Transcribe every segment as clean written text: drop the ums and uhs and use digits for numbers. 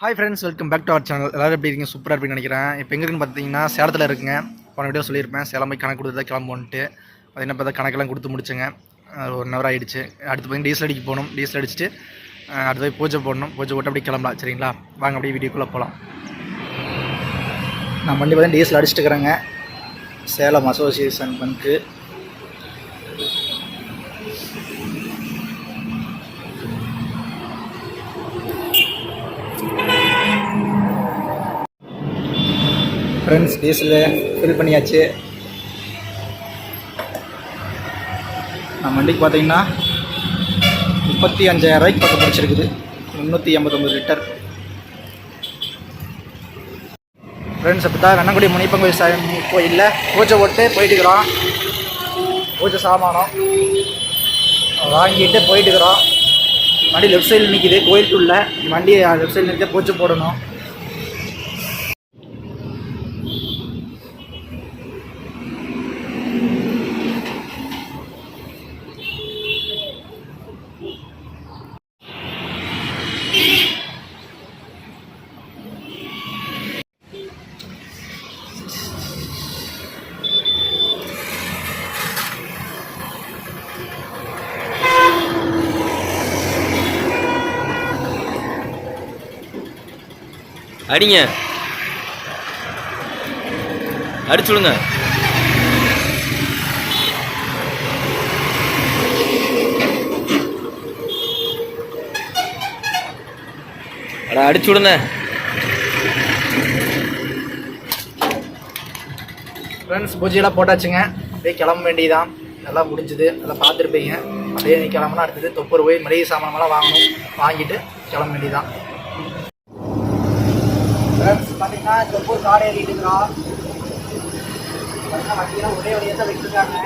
Hi friends, welcome back to our channel. எல்லோரும் எப்படி இருக்கீங்க? சூப்பராக இருப்பீங்கன்னு நினைக்கிறேன். இப்போ எங்கே இருக்குன்னு பார்த்தீங்கன்னா சேலத்தில் இருக்குங்க. போன வீடியோ சொல்லியிருப்பேன் சேலம் போய் கணக்கு கொடுத்து தான் கிளம்புன்ட்டு. அது என்ன பார்த்தா கணக்கெல்லாம் கொடுத்து முடிச்சுங்க. ஒரு 1 hour ஆகிடுச்சு. அடுத்து போய் டீசல் அடிக்க போகணும். டீசல் அடிச்சுட்டு அடுத்து போய் பூஜை போடணும். பூஜை போட்டு அப்படியே கிளம்பலாம். சரிங்களா, வாங்க அப்படியே வீடியோக்குள்ளே போகலாம். நான் வண்டி பார்த்தா டீசல் அடிச்சுட்டு இருக்கிறேங்க. Salem association bunk. Friends, diesel fill பண்ணியாச்சு. நம்ம வண்டிக்கு பார்த்தீங்கன்னா 35,000 ரூபாய்க்கு பக்கம் பிடிச்சிருக்குது. 389 லிட்டர். ஃப்ரெண்ட்ஸ், அப்போ தான் வெண்ணங்குடி முனிப்பன் கோயிலில் பூஜை போட்டு போயிட்டுக்கிறோம். பூஜை சாமானம் வாங்கிட்டு போயிட்டுக்கிறோம். வண்டி லெஃப்ட் சைடில் நிற்கிது கோயிலுக்குள்ள. வண்டி லெஃப்ட் சைடில் நிற்க பூஜை போடணும். அடிங்க, அடிச்சுடுங்க. அடிச்சுடுங்க. ஃப்ரெண்ட்ஸ், பூஜையெல்லாம் போட்டாச்சுங்க. அப்படியே கிளம்ப வேண்டியதான். நல்லா முடிஞ்சுது. நல்லா பார்த்துருப்பீங்க. அப்படியே கிளம்புனா அடுத்தது தொப்பூர் போய் மளிகை சாமானமெல்லாம் வாங்கணும். வாங்கிட்டு கிளம்ப வேண்டியதான். ஃப்ரெண்ட்ஸ், பார்த்தீங்கன்னா தொப்பூர் காடு ஏறிட்டு இருக்கிறோம். பார்த்தீங்கன்னா வண்டியெல்லாம் ஒரே வழியாக தான் விட்டுருக்காங்க.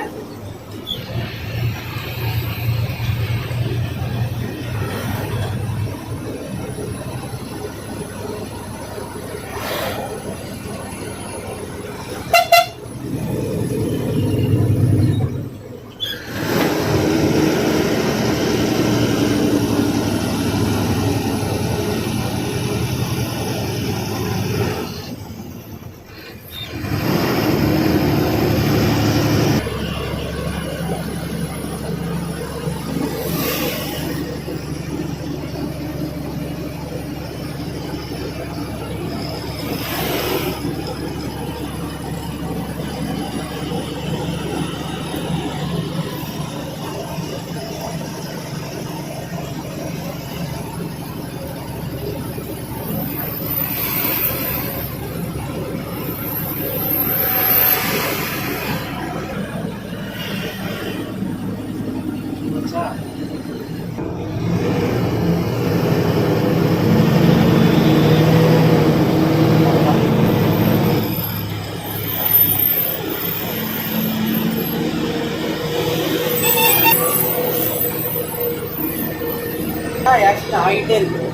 ஆக்சிடென்ட் ஆகிட்டே இருக்கு.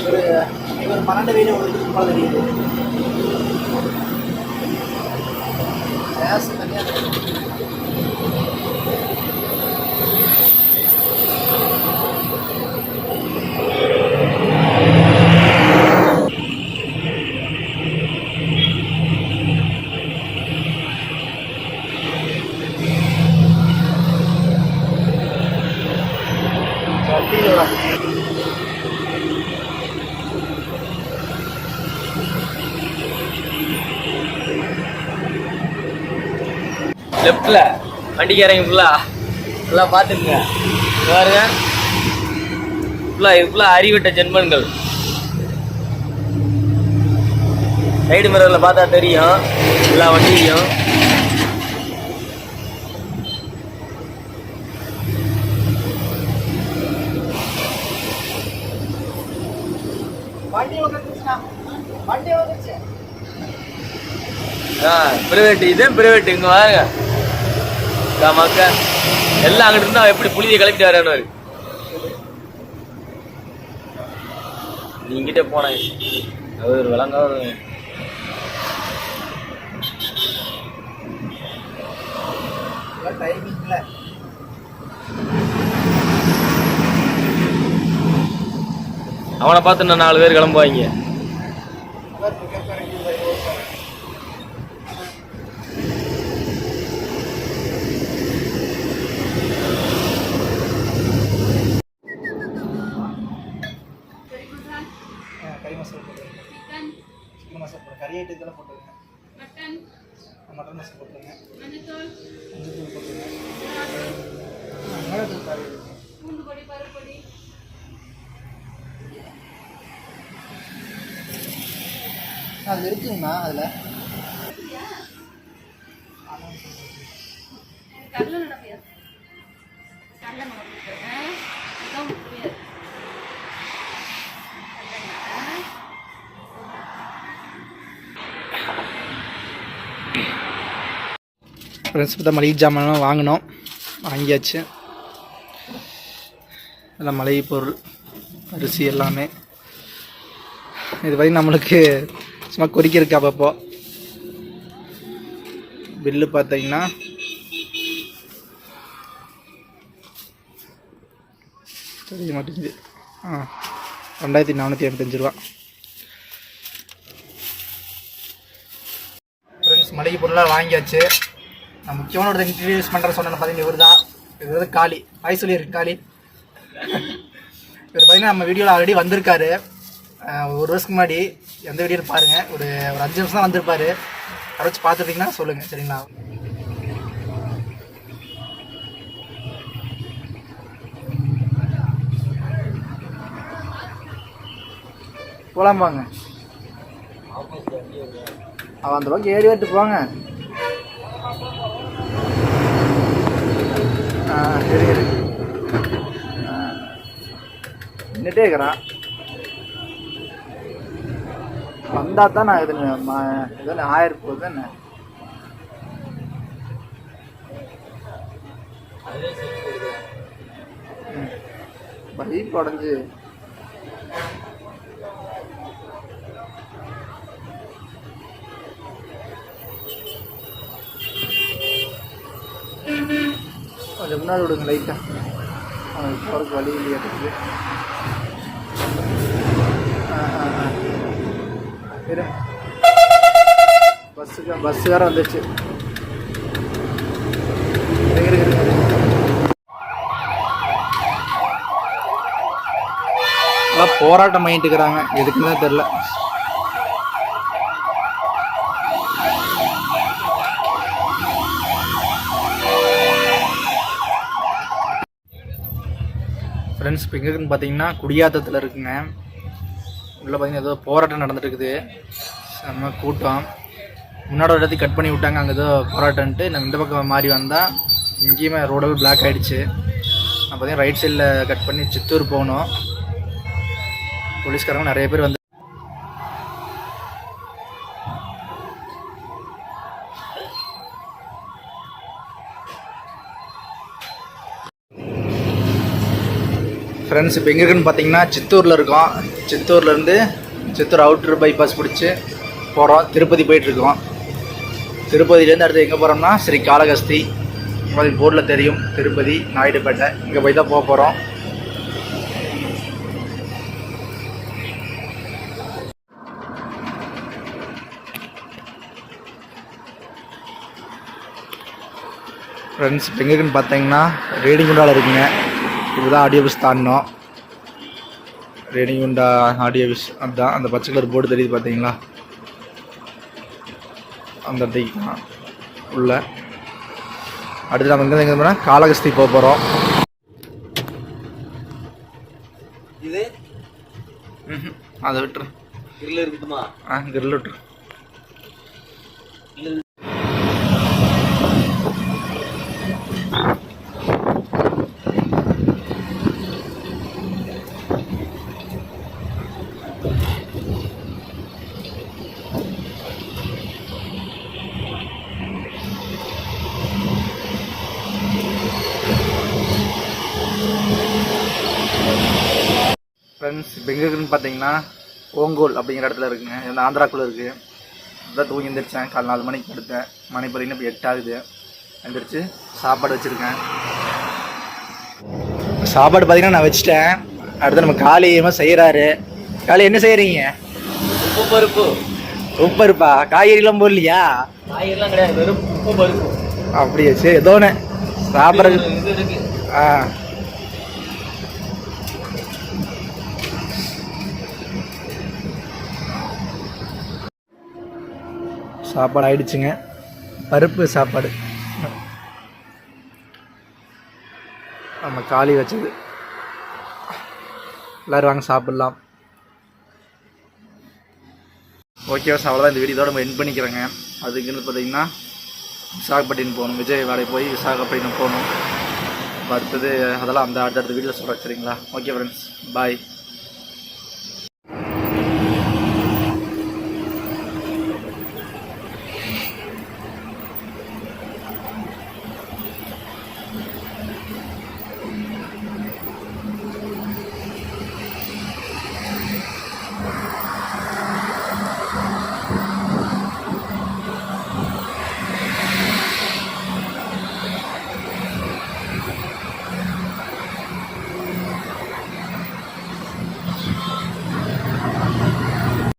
ஒரு 12 வீடு போல தெரியுது. கேஸ் தனியாக லெஃப்ட்ல வண்டிக்காரங்க ஃபுல்லா பார்த்துக்குங்க. பாருங்க, ஃபுல்லா அறிவிட்ட ஜென்மன்கள். சைடு மிரரில் பார்த்தா தெரியும் எல்லா வண்டியும். பிரைவேட், இதே பிரைவேட். இங்க வாங்க மக்கா எல்லாம் அங்கிட்டு இருந்தா எப்படி புளியை கிளப்பிட்டு வரானு. நீங்கிட்டே போன ஒரு விளங்காத டைமிங்ல அவனை பார்த்து இன்னும் 4 பேர் கிளம்புவாங்க. கறி மசாலா போட்டுருங்க, சிக்கன் மசாலா போட்டு கறி ஐட்டத்தில் போட்டுருங்க, மட்டன் மசாலா போட்டுருங்க, மஞ்சள் போட்டுருங்க, மிளகாத்தூள் கறி அது இருக்குங்கண்ணா. அதில் ஃப்ரெண்ட்ஸ் இப்போ தான் மளிகை ஜாமான்லாம் வாங்கினோம், வாங்கியாச்சு. எல்லாம் மளிகை பொருள், அரிசி எல்லாமே. இது வரை நம்மளுக்கு சும்மா குறிக்கிறதுக்கு அப்பப்போ. பில்லு பார்த்தீங்கன்னா தெரிய மாட்டேங்குது. 2485 ரூபா. ஃப்ரெண்ட்ஸ் மளிகை பொருளாக வாங்கியாச்சு. நான் முக்கியமான ஒரு இன்ட்ரடியூஸ் பண்ணுறேன் சொன்னேன் பார்த்தீங்கன்னா இவர் தான். இவர் வந்து காளி, வாய் சொல்லியிருக்கு காளி. இவர் பார்த்தீங்கன்னா நம்ம வீடியோவில் ஆல்ரெடி வந்திருக்காரு. 1 வருஷத்துக்கு முன்னாடி எந்த வீடியோவில் பாருங்கள். ஒரு 5 நிமிஷம் தான் வந்திருப்பார். யாராச்சும் பார்த்துட்டிங்கன்னா சொல்லுங்கள், சரிங்களா? போகலாம் வாங்க. அவன் அந்த பக்கம் ஏறி விட்டு போங்க. சரி சரி நின்றுட்டே இருக்கிறான். வந்தால் தான் நான் இது 1000 போகுது என்ன. பைப் உடஞ்சி கொஞ்சம் முன்னாடி விடுங்க லைட்டாக. அவனுக்கு போகிறதுக்கு வழி இல்லையா இருக்குது. சரி பஸ்ஸு வேறு வந்துடுச்சு. எல்லாம் போராட்டம் பண்ணிட்டு இருக்கிறாங்க, எதுக்குன்னு தான் தெரில. ஃப்ரெண்ட்ஸ் இப்போ எங்கேன்னு பார்த்தீங்கன்னா குடியாத்தத்தில் இருக்குங்க. உள்ளே பார்த்தீங்கன்னா ஏதோ போராட்டம் நடந்துட்டு இருக்குது. செம்ம கூட்டம். முன்னாடி ஒரு இடத்துக்கு கட் பண்ணி விட்டாங்க, அங்கே ஏதோ போராட்டம்ன்ட்டு நம்ம இந்த பக்கம் மாறி வந்தால் இங்கேயுமே ரோடவே பிளாக் ஆகிடுச்சு. நான் பார்த்தீங்கன்னா ரைட் சைடில் கட் பண்ணி சித்தூர் போகணும். போலீஸ்காரங்க நிறைய பேர் வந்து ஃப்ரெண்ட்ஸ் இப்போ எங்கே இருக்குன்னு பார்த்தீங்கன்னா சித்தூரில் இருக்கோம். சித்தூர்லேருந்து சித்தூர் அவுட்ரு பைபாஸ் பிடிச்சி போகிறோம், திருப்பதி போயிட்டுருக்கோம். திருப்பதியிலேருந்து அடுத்து எங்கே போகிறோம்னா ஸ்ரீ காளகஸ்தி. உங்களுக்கு போர்டில் தெரியும், திருப்பதி நாயுடுபேட்டை. இங்கே போய் தான் போக போகிறோம். ஃப்ரெண்ட்ஸ் இப்போ எங்கே இருக்குன்னு பார்த்தீங்கன்னா ரேடிங்குண்டாவில் இருக்குங்க. இதுதான் ஆடியோ பஸ் தாண்டினோம். ரேடிங்குண்டா ஆடியோ பஸ் அதுதான். அந்த பச்சை கலர் போர்டு தெரியுது பார்த்தீங்களா, அந்த இடத்துக்கு தான் உள்ள. அடுத்து நம்ம எங்கே எங்கே போனால் காளகஸ்தி போக போகிறோம். இது அதை விட்டுரு, கிரில் இருக்குமா? கிரில் விட்டுரு. ஃப்ரெண்ட்ஸ் இப்போ எங்கே இருக்குன்னு பார்த்தீங்கன்னா ஓங்கோல் அப்படிங்கிற இடத்துல இருக்குங்க. இந்த ஆந்திராக்குள்ளே இருக்குது. அதான் தூங்கி எழுந்திரிச்சேன். காலை 4 மணிக்கு படுத்தேன். மணி பார்த்தீங்கன்னா இப்போ 8 ஆகுது. எழுந்திரிச்சு சாப்பாடு வச்சுருக்கேன். சாப்பாடு பார்த்தீங்கன்னா நான் வச்சுட்டேன். அடுத்து நம்ம காலையமாக செய்கிறாரு. காலை என்ன செய்கிறீங்க? உப்பு பருப்பு. சூப்பர்ப்பா. காய்கறிலாம் போடலையா? காய்கறிலாம் கிடையாது, வெறும் உப்பு பருப்பு. அப்படியே சரி ஏதோன்னு சாப்பிட்றது. இது இருக்கு. ஆ சாப்பாடு ஆயிடுச்சுங்க. பருப்பு சாப்பாடு நம்ம காளி வச்சது. எல்லோரும் வாங்க சாப்பிட்லாம். ஓகே வாஸ், அவ்வளோதான் இந்த வீடியோட நம்ம என் பண்ணிக்கிறேங்க. அதுக்குன்னு பார்த்தீங்கன்னா விசாகப்பட்டினம் போகணும். விஜய் வேலை போய் விசாகப்பட்டினம் போகணும். அடுத்தது அதெல்லாம் அடுத்தடுத்த வீடியோவில் சொல்கிறேன். சரிங்களா? ஓகே ஃப்ரெண்ட்ஸ், பாய்.